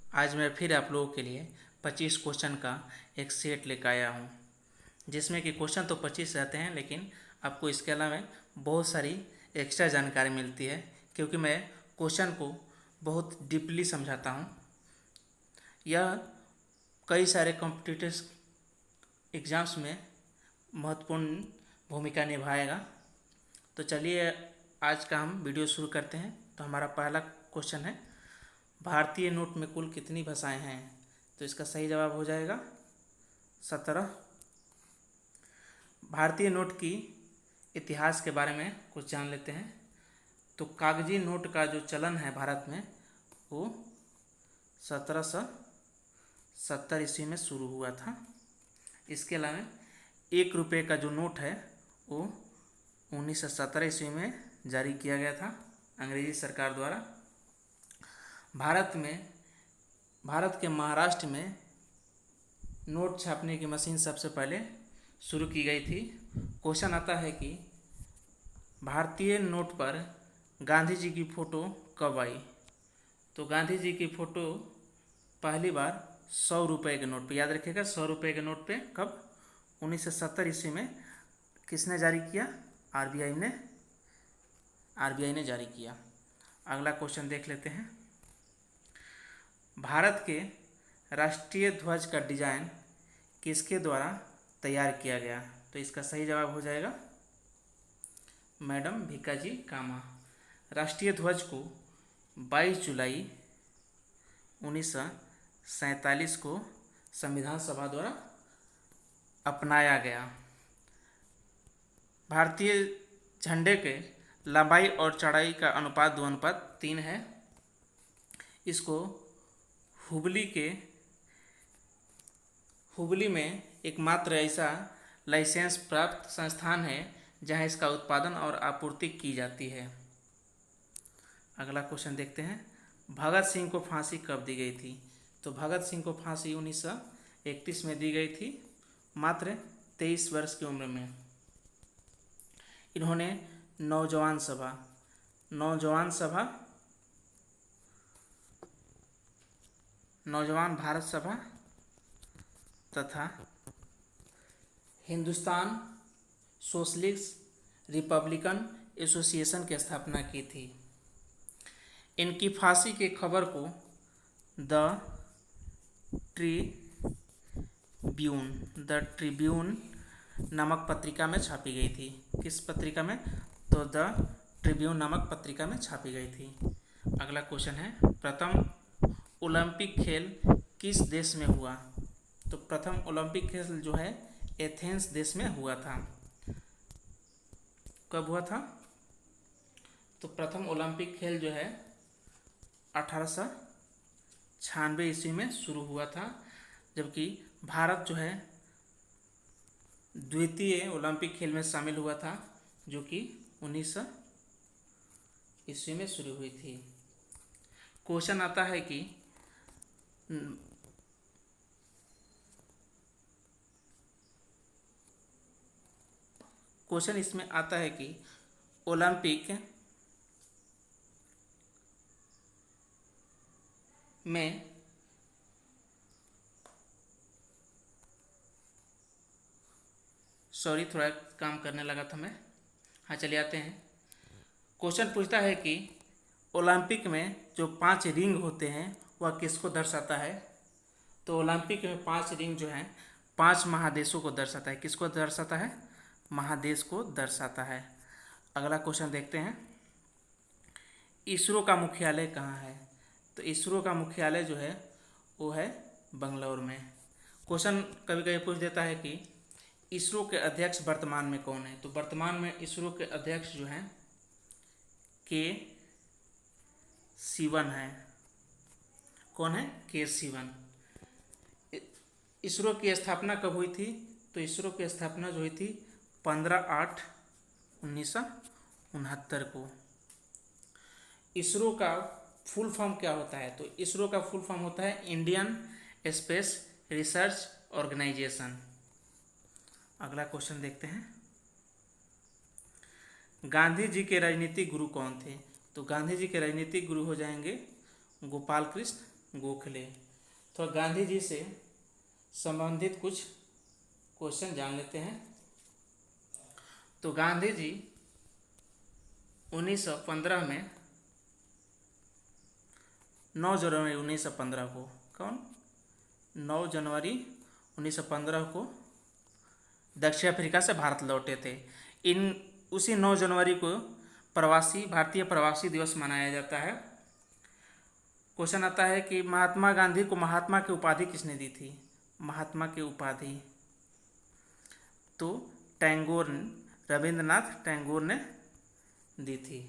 आज मैं फिर आप लोगों के लिए 25 क्वेश्चन का एक सेट लेकर आया हूँ, जिसमें कि क्वेश्चन तो 25 रहते हैं, लेकिन आपको इसके अलावा बहुत सारी एक्स्ट्रा जानकारी मिलती है, क्योंकि मैं क्वेश्चन को बहुत डीपली समझाता हूँ। यह कई सारे कॉम्पिटिटिव एग्ज़ाम्स में महत्वपूर्ण भूमिका निभाएगा। तो चलिए आज का हम वीडियो शुरू करते हैं। तो हमारा पहला क्वेश्चन है, भारतीय नोट में कुल कितनी भाषाएं हैं? तो इसका सही जवाब हो जाएगा 17। भारतीय नोट की इतिहास के बारे में कुछ जान लेते हैं। तो कागजी नोट का जो चलन है भारत में, वो 1770 ईस्वी में शुरू हुआ था। इसके अलावा 1 रुपये का जो नोट है वो 1917 ईस्वी में जारी किया गया था अंग्रेजी सरकार द्वारा। भारत के महाराष्ट्र में नोट छापने की मशीन सबसे पहले शुरू की गई थी। क्वेश्चन आता है कि भारतीय नोट पर गांधी जी की फ़ोटो कब आई? तो गांधी जी की फ़ोटो पहली बार 100 रुपये के नोट पे, याद रखिएगा 100 रुपये के नोट पे कब? 1970 ईस्वी में। किसने जारी किया? आरबीआई ने जारी किया। अगला क्वेश्चन देख लेते हैं। भारत के राष्ट्रीय ध्वज का डिजाइन किसके द्वारा तैयार किया गया? तो इसका सही जवाब हो जाएगा मैडम भीकाजी कामा। राष्ट्रीय ध्वज को 22 जुलाई 1947 को संविधान सभा द्वारा अपनाया गया। भारतीय झंडे के लंबाई और चौड़ाई का अनुपात 2:3 है। इसको हुबली में एकमात्र ऐसा लाइसेंस प्राप्त संस्थान है जहां इसका उत्पादन और आपूर्ति की जाती है। अगला क्वेश्चन देखते हैं। भगत सिंह को फांसी कब दी गई थी? तो भगत सिंह को फांसी 1931 में दी गई थी, मात्र 23 वर्ष की उम्र में। इन्होंने नौजवान भारत सभा तथा हिंदुस्तान सोशलिस्ट रिपब्लिकन एसोसिएशन की स्थापना की थी। इनकी फांसी की खबर को द ट्रिब्यून नामक पत्रिका में छापी गई थी। किस पत्रिका में? तो द ट्रिब्यून नामक पत्रिका में छापी गई थी। अगला क्वेश्चन है, प्रथम ओलंपिक खेल किस देश में हुआ? तो प्रथम ओलंपिक खेल जो है एथेंस देश में हुआ था। कब हुआ था? तो प्रथम ओलंपिक खेल जो है 1896 ईस्वी में शुरू हुआ था, जबकि भारत जो है द्वितीय ओलंपिक खेल में शामिल हुआ था, जो कि 1900 ईस्वी में शुरू हुई थी। क्वेश्चन आता है कि इसमें आता है कि ओलंपिक में थोड़ा काम करने लगा था मैं। हाँ, चलिए आते हैं। क्वेश्चन पूछता है कि ओलंपिक में जो 5 रिंग होते हैं वह किसको दर्शाता है? तो ओलंपिक में 5 रिंग जो हैं 5 महादेशों को दर्शाता है। किसको दर्शाता है? महादेश को दर्शाता है। अगला क्वेश्चन देखते हैं। इसरो का मुख्यालय कहाँ है? तो इसरो का मुख्यालय जो है वो है बंगलौर में। क्वेश्चन कभी कभी पूछ देता है कि इसरो के अध्यक्ष वर्तमान में कौन है? तो वर्तमान में इसरो के अध्यक्ष जो हैं के सिवन है। कौन है? के सिवन। इसरो की स्थापना कब हुई थी? तो इसरो की स्थापना जो हुई थी 15/8/1969 को। इसरो का फुल फॉर्म क्या होता है? तो इसरो का फुल फॉर्म होता है इंडियन स्पेस रिसर्च ऑर्गेनाइजेशन। अगला क्वेश्चन देखते हैं। गांधी जी के राजनीतिक गुरु कौन थे? तो गांधी जी के राजनीतिक गुरु हो जाएंगे गोपाल कृष्ण गोखले। तो गांधी जी से संबंधित कुछ क्वेश्चन जान लेते हैं। तो गांधी जी 1915 में 9 जनवरी 1915 को, कौन 9 जनवरी 1915 को दक्षिण अफ्रीका से भारत लौटे थे। उसी 9 जनवरी को भारतीय प्रवासी दिवस मनाया जाता है। क्वेश्चन आता है कि महात्मा गांधी को महात्मा की उपाधि किसने दी थी? महात्मा की उपाधि तो रविंद्रनाथ टैगोर ने दी थी।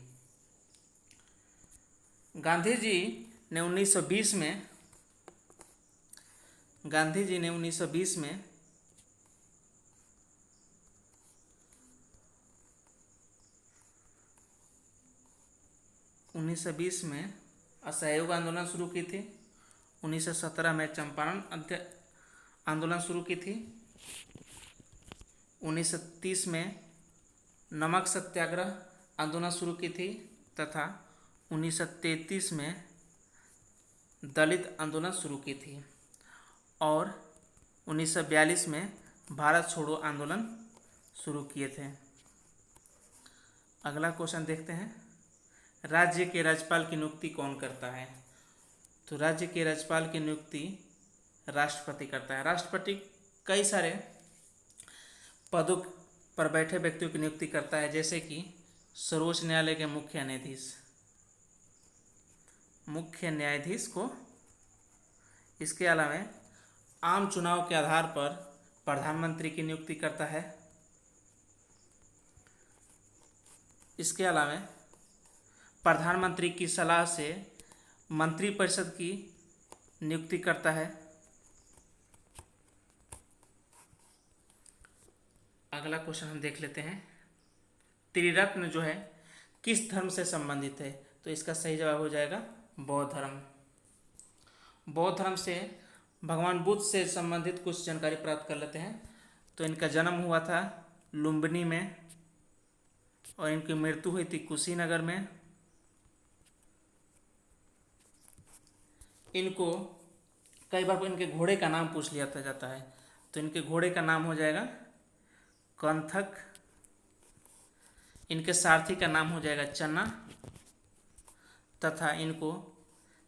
गांधी जी ने 1920 में 1920 में असहयोग आंदोलन शुरू की थी। 1917 में चंपारण आंदोलन शुरू की थी। 1930 में नमक सत्याग्रह आंदोलन शुरू की थी तथा 1933 में दलित आंदोलन शुरू की थी और 1942 में भारत छोड़ो आंदोलन शुरू किए थे। अगला क्वेश्चन देखते हैं, राज्य के राज्यपाल की नियुक्ति कौन करता है? तो राज्य के राज्यपाल की नियुक्ति राष्ट्रपति करता है। राष्ट्रपति कई सारे पदों पर बैठे व्यक्तियों की नियुक्ति करता है, जैसे कि सर्वोच्च न्यायालय के मुख्य न्यायाधीश को। इसके अलावा आम चुनाव के आधार पर प्रधानमंत्री की नियुक्ति करता है। इसके अलावा प्रधानमंत्री की सलाह से मंत्रिपरिषद की नियुक्ति करता है। अगला क्वेश्चन हम देख लेते हैं, त्रिरत्न जो है किस धर्म से संबंधित है? तो इसका सही जवाब हो जाएगा बौद्ध धर्म। बौद्ध धर्म से भगवान बुद्ध से संबंधित कुछ जानकारी प्राप्त कर लेते हैं। तो इनका जन्म हुआ था लुम्बिनी में और इनकी मृत्यु हुई थी कुशीनगर में। इनको कई बार इनके घोड़े का नाम पूछ लिया जाता है। तो इनके घोड़े का नाम हो जाएगा कंथक। इनके सारथी का नाम हो जाएगा चन्ना तथा इनको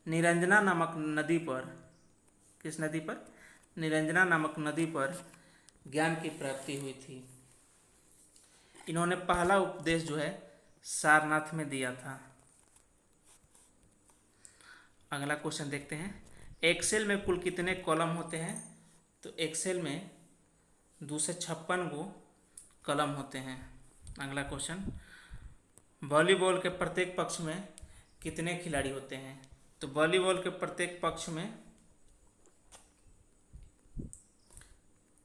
निरंजना नामक नदी पर, किस नदी पर? निरंजना नामक नदी पर ज्ञान की प्राप्ति हुई थी। इन्होंने पहला उपदेश जो है सारनाथ में दिया था। अगला क्वेश्चन देखते हैं, एक्सेल में कुल कितने कॉलम होते हैं? तो एक्सेल में 256 गो कॉलम होते हैं। अगला क्वेश्चन, वॉलीबॉल के प्रत्येक पक्ष में कितने खिलाड़ी होते हैं? तो वॉलीबॉल के प्रत्येक पक्ष में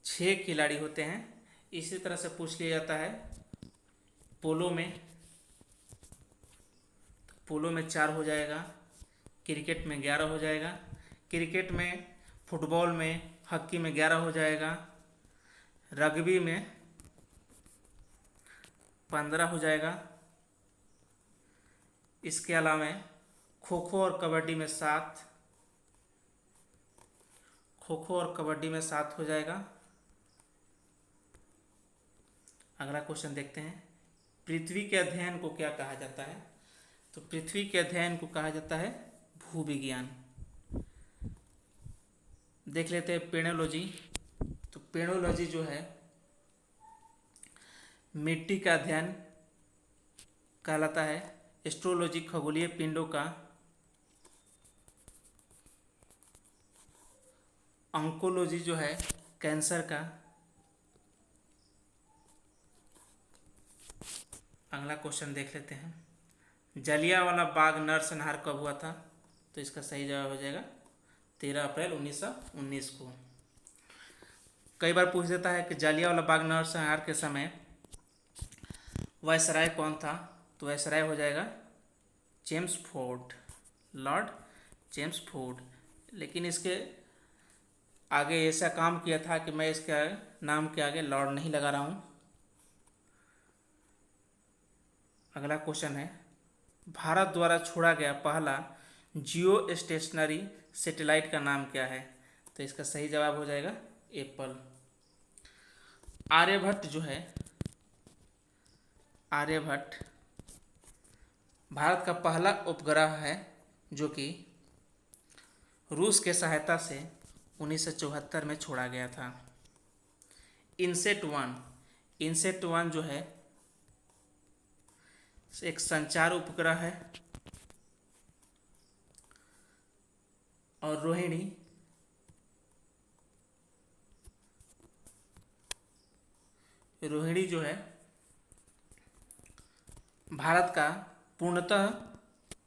6 खिलाड़ी होते हैं। इसी तरह से पूछ लिया जाता है पोलो में 4 हो जाएगा, क्रिकेट में 11 हो जाएगा, क्रिकेट में, फुटबॉल में, हॉकी में 11 हो जाएगा, रग्बी में 15 हो जाएगा। इसके अलावा खो खो और कबड्डी में 7 हो जाएगा। अगला क्वेश्चन देखते हैं, पृथ्वी के अध्ययन को क्या कहा जाता है? तो पृथ्वी के अध्ययन को कहा जाता है भूविज्ञान। देख लेते हैं पेड़ोलॉजी। तो पेड़ोलॉजी जो है मिट्टी का अध्ययन कहलाता है। एस्ट्रोलॉजी खगोलीय पिंडों का। ऑन्कोलॉजी जो है कैंसर का। अगला क्वेश्चन देख लेते हैं, जलियांवाला बाग नरसंहार कब हुआ था? तो इसका सही जवाब हो जाएगा 13 अप्रैल 1919 को। कई बार पूछ देता है कि जलियांवाला बाग नरसंहार के समय वायसराय कौन था? तो वायसराय हो जाएगा लॉर्ड जेम्स फोर्ड। लेकिन इसके आगे ऐसा काम किया था कि मैं इसके नाम के आगे लॉर्ड नहीं लगा रहा हूँ। अगला क्वेश्चन है, भारत द्वारा छोड़ा गया पहला जियो स्टेशनरी सैटेलाइट का नाम क्या है? तो इसका सही जवाब हो जाएगा एप्पल। आर्यभट्ट जो है, आर्यभट्ट भारत का पहला उपग्रह है जो कि रूस के सहायता से 1974 में छोड़ा गया था। इनसेट 1 जो है एक संचार उपग्रह है। और रोहिणी जो है भारत का पूर्णतः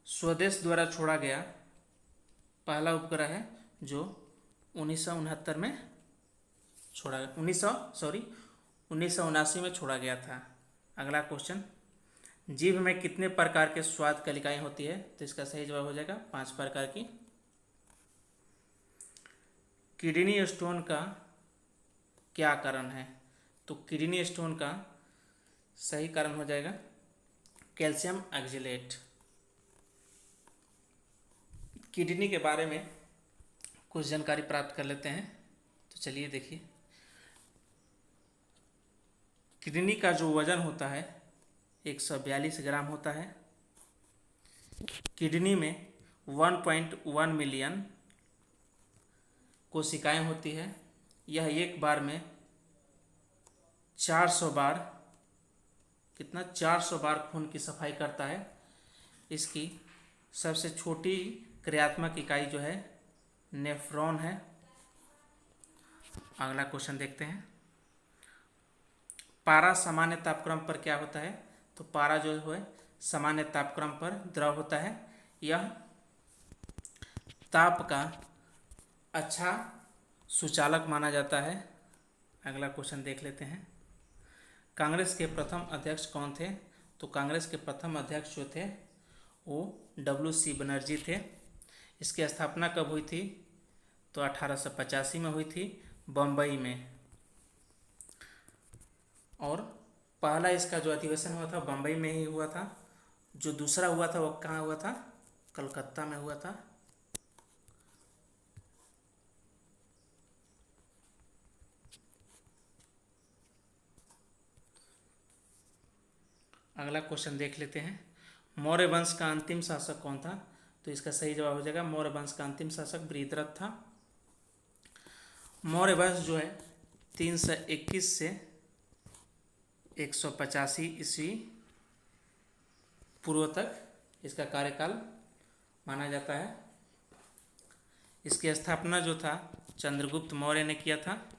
स्वदेश द्वारा छोड़ा गया पहला उपग्रह है जो 1969 में छोड़ा 1979 में छोड़ा गया था। अगला क्वेश्चन, जीभ में कितने प्रकार के स्वाद कलिकाएं होती है? तो इसका सही जवाब हो जाएगा 5 प्रकार की। किडनी स्टोन का क्या कारण है? तो किडनी स्टोन का सही कारण हो जाएगा कैल्शियम ऑक्जेलेट। किडनी के बारे में कुछ जानकारी प्राप्त कर लेते हैं। तो चलिए देखिए, किडनी का जो वजन होता है 142 ग्राम होता है। किडनी में 1.1 मिलियन कोशिकाएं होती है। यह एक बार में 400 बार 400 बार खून की सफाई करता है। इसकी सबसे छोटी क्रियात्मक इकाई जो है नेफ्रॉन है। अगला क्वेश्चन देखते हैं, पारा सामान्य तापक्रम पर क्या होता है? तो पारा जो है सामान्य तापक्रम पर द्रव होता है। यह ताप का अच्छा सुचालक माना जाता है। अगला क्वेश्चन देख लेते हैं, कांग्रेस के प्रथम अध्यक्ष कौन थे? तो कांग्रेस के प्रथम अध्यक्ष जो थे वो WC बनर्जी थे। इसकी स्थापना कब हुई थी? तो 1885 में हुई थी बम्बई में। और पहला इसका जो अधिवेशन हुआ था बम्बई में ही हुआ था। जो दूसरा हुआ था वो कहाँ हुआ था? कलकत्ता में हुआ था। अगला क्वेश्चन देख लेते हैं, मौर्य वंश का अंतिम शासक कौन था? तो इसका सही जवाब हो जाएगा मौर्य वंश का अंतिम शासक बृहद्रथ था। मौर्य वंश जो है 321 से 185 ईस्वी पूर्व तक इसका कार्यकाल माना जाता है। इसकी स्थापना जो था चंद्रगुप्त मौर्य ने किया था।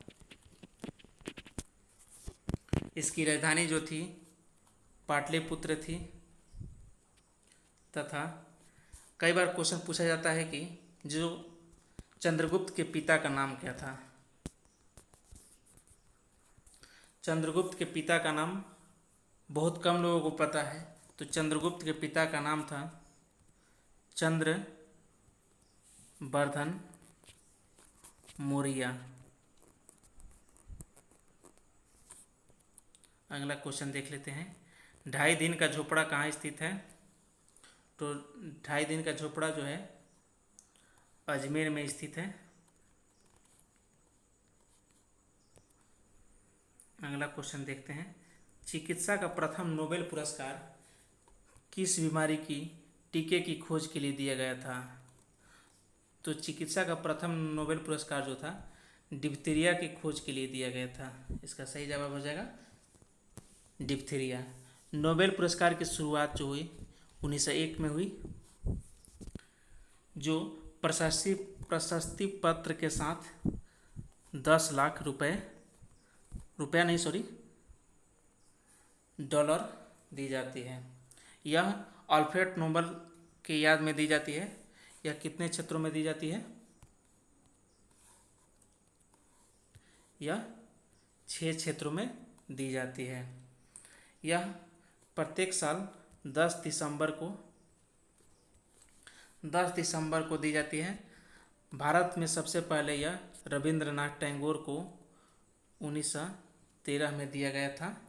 इसकी राजधानी जो थी पाटलिपुत्र थी। तथा कई बार क्वेश्चन पूछा जाता है कि जो चंद्रगुप्त के पिता का नाम क्या था? चंद्रगुप्त के पिता का नाम बहुत कम लोगों को पता है। तो चंद्रगुप्त के पिता का नाम था चंद्रवर्धन मौर्य। अगला क्वेश्चन देख लेते हैं, 2.5 दिन का झोपड़ा कहाँ स्थित है? तो 2.5 दिन का झोपड़ा जो है अजमेर में स्थित है। अगला क्वेश्चन देखते हैं, चिकित्सा का प्रथम नोबेल पुरस्कार किस बीमारी की टीके की खोज के लिए दिया गया था? तो चिकित्सा का प्रथम नोबेल पुरस्कार जो था डिप्थीरिया की खोज के लिए दिया गया था। इसका सही जवाब हो जाएगा डिप्थीरिया। नोबेल पुरस्कार की शुरुआत जो हुई 1901 में हुई, जो प्रशस्ति पत्र के साथ 10 लाख डॉलर दी जाती है। यह अल्फ्रेड नोबेल के याद में दी जाती है। यह कितने क्षेत्रों में दी जाती है? यह 6 क्षेत्रों में दी जाती है। यह प्रत्येक साल 10 दिसंबर को दी जाती है। भारत में सबसे पहले यह रविंद्रनाथ टैगोर को 1913 में दिया गया था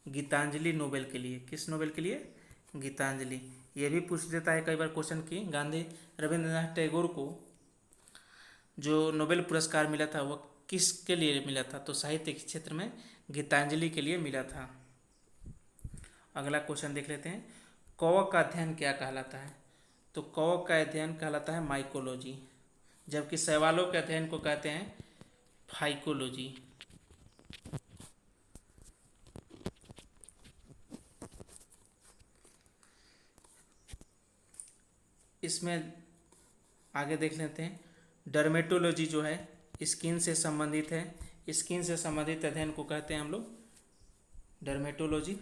गीतांजलि नोबेल के लिए। किस नोबेल के लिए? गीतांजलि। ये भी पूछ देता है कई बार क्वेश्चन कि रविंद्रनाथ टैगोर को जो नोबेल पुरस्कार मिला था वो किसके लिए मिला था? तो साहित्य के क्षेत्र में गीतांजलि के लिए मिला था। अगला क्वेश्चन देख लेते हैं, कवक का अध्ययन क्या कहलाता है? तो कवक का अध्ययन कहलाता है माइकोलॉजी, जबकि शैवालों के अध्ययन को कहते हैं फाइकोलॉजी। इसमें आगे देख लेते हैं, डर्मेटोलॉजी जो है स्किन से संबंधित है, स्किन से संबंधित अध्ययन को कहते हैं हम लोग डर्मेटोलॉजी।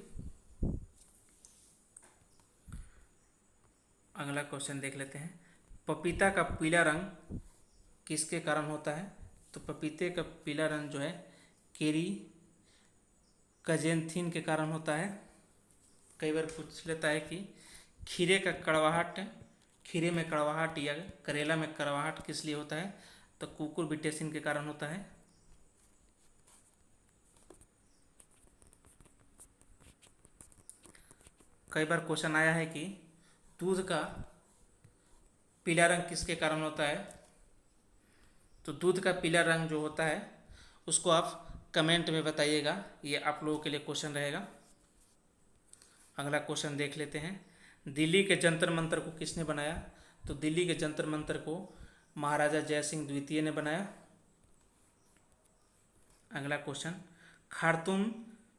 अगला क्वेश्चन देख लेते हैं, पपीता का पीला रंग किसके कारण होता है? तो पपीते का पीला रंग जो है केरी कजेंथिन के कारण होता है। कई बार पूछ लेता है कि खीरे का कड़वाहट, खीरे में कड़वाहट या करेला में कड़वाहट किस लिए होता है? तो कुकुरबिटेसिन के कारण होता है। कई बार क्वेश्चन आया है कि दूध का पीला रंग किसके कारण होता है? तो दूध का पीला रंग जो होता है उसको आप कमेंट में बताइएगा, ये आप लोगों के लिए क्वेश्चन रहेगा। अगला क्वेश्चन देख लेते हैं, दिल्ली के जंतर मंतर को किसने बनाया? तो दिल्ली के जंतर मंतर को महाराजा जय सिंह द्वितीय ने बनाया। अगला क्वेश्चन, खार्तूम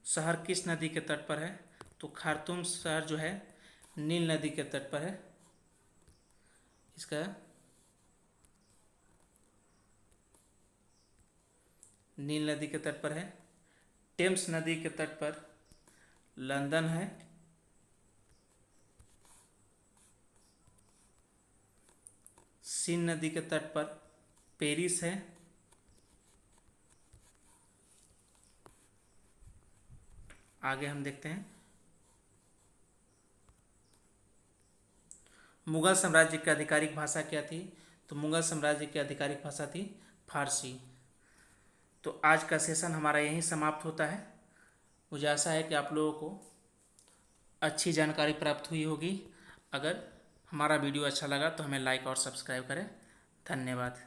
शहर किस नदी के तट पर है? तो खार्तूम शहर जो है नील नदी के तट पर है। इसका नील नदी के तट पर है। टेम्स नदी के तट पर लंदन है। सीन नदी के तट पर पेरिस है। आगे हम देखते हैं, मुगल साम्राज्य की आधिकारिक भाषा क्या थी? तो मुगल साम्राज्य की आधिकारिक भाषा थी फारसी। तो आज का सेशन हमारा यहीं समाप्त होता है। मुझे आशा है कि आप लोगों को अच्छी जानकारी प्राप्त हुई होगी। अगर हमारा वीडियो अच्छा लगा तो हमें लाइक और सब्सक्राइब करें। धन्यवाद।